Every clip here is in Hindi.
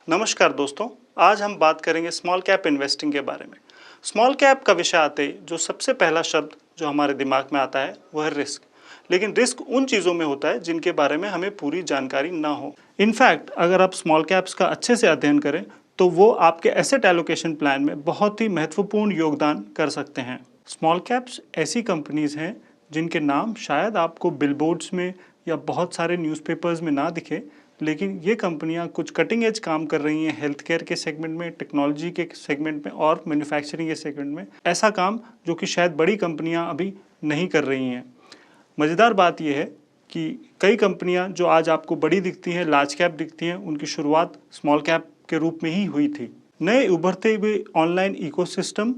नमस्कार दोस्तों, आज हम बात करेंगे स्मॉल कैप इन्वेस्टिंग के बारे में। स्मॉल कैप का विषय आते ही जो सबसे पहला शब्द जो हमारे दिमाग में आता है वो है रिस्क। लेकिन रिस्क उन चीज़ों में होता है जिनके बारे में हमें पूरी जानकारी ना हो। इनफैक्ट अगर आप स्मॉल कैप्स का अच्छे से अध्ययन करें तो वो आपके एसेट एलोकेशन प्लान में बहुत ही महत्वपूर्ण योगदान कर सकते हैं। स्मॉल कैप्स ऐसी कंपनीज हैं जिनके नाम शायद आपको बिलबोर्ड्स में या बहुत सारे न्यूज़पेपर्स में ना दिखे, लेकिन ये कंपनियां कुछ कटिंग एज काम कर रही हैं हेल्थ केयर के सेगमेंट में, टेक्नोलॉजी के सेगमेंट में और मैन्युफैक्चरिंग के सेगमेंट में। ऐसा काम जो कि शायद बड़ी कंपनियां अभी नहीं कर रही हैं। मज़ेदार बात यह है कि कई कंपनियां जो आज आपको बड़ी दिखती हैं, लार्ज कैप दिखती हैं, उनकी शुरुआत स्मॉल कैप के रूप में ही हुई थी। नए उभरते हुए ऑनलाइन इकोसिस्टम,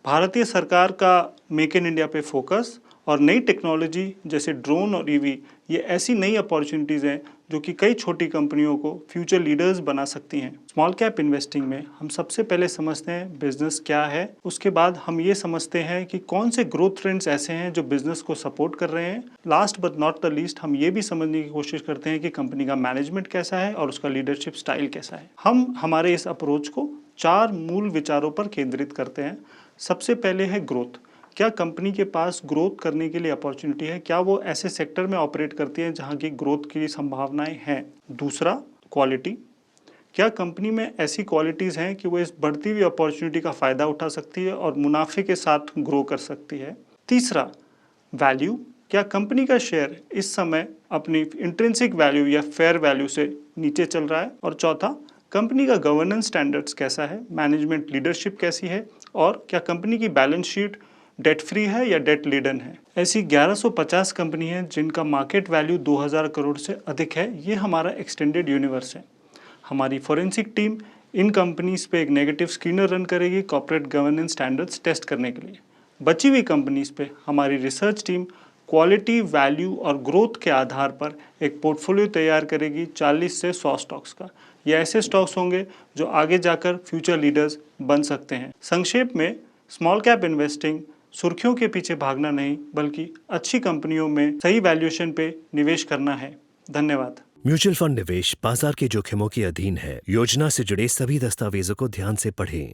भारतीय सरकार का मेक इन इंडिया पे फोकस और नई टेक्नोलॉजी जैसे ड्रोन और ईवी, ये ऐसी नई अपॉर्चुनिटीज़ हैं जो कि कई छोटी कंपनियों को फ्यूचर लीडर्स बना सकती हैं। स्मॉल कैप इन्वेस्टिंग में हम सबसे पहले समझते हैं बिजनेस क्या है, उसके बाद हम ये समझते हैं कि कौन से ग्रोथ ट्रेंड्स ऐसे हैं जो बिजनेस को सपोर्ट कर रहे हैं। Last but not the least हम ये भी समझने की कोशिश करते हैं कि कंपनी का मैनेजमेंट कैसा है और उसका लीडरशिप स्टाइल कैसा है। हम हमारे इस अप्रोच को 4 मूल विचारों पर केंद्रित करते हैं। सबसे पहले है ग्रोथ। क्या कंपनी के पास ग्रोथ करने के लिए अपॉर्चुनिटी है? क्या वो ऐसे सेक्टर में ऑपरेट करती है जहां की ग्रोथ की संभावनाएं हैं? दूसरा, क्वालिटी। क्या कंपनी में ऐसी क्वालिटीज़ हैं कि वो इस बढ़ती हुई अपॉर्चुनिटी का फ़ायदा उठा सकती है और मुनाफे के साथ ग्रो कर सकती है? तीसरा, वैल्यू। क्या कंपनी का शेयर इस समय अपनी इंट्रिंसिक वैल्यू या फेयर वैल्यू से नीचे चल रहा है? और चौथा, कंपनी का गवर्नेंस स्टैंडर्ड्स कैसा है, मैनेजमेंट लीडरशिप कैसी है और क्या कंपनी की बैलेंस शीट डेट फ्री है या डेट लेडन है। ऐसी 1150 कंपनी हैं जिनका मार्केट वैल्यू 2000 करोड़ से अधिक है। ये हमारा एक्सटेंडेड यूनिवर्स है। हमारी फोरेंसिक टीम इन कंपनीज पे एक नेगेटिव स्क्रीनर रन करेगी कॉर्पोरेट गवर्नेंस स्टैंडर्ड्स टेस्ट करने के लिए। बची हुई कंपनीज पे हमारी रिसर्च टीम क्वालिटी, वैल्यू और ग्रोथ के आधार पर एक पोर्टफोलियो तैयार करेगी 40 से 100 स्टॉक्स का। ये ऐसे स्टॉक्स होंगे जो आगे जाकर फ्यूचर लीडर्स बन सकते हैं। संक्षेप में, स्मॉल कैप इन्वेस्टिंग सुर्खियों के पीछे भागना नहीं बल्कि अच्छी कंपनियों में सही वैल्यूएशन पे निवेश करना है। धन्यवाद। म्यूचुअल फंड निवेश बाजार के जोखिमों के अधीन है। योजना से जुड़े सभी दस्तावेजों को ध्यान से पढ़ें।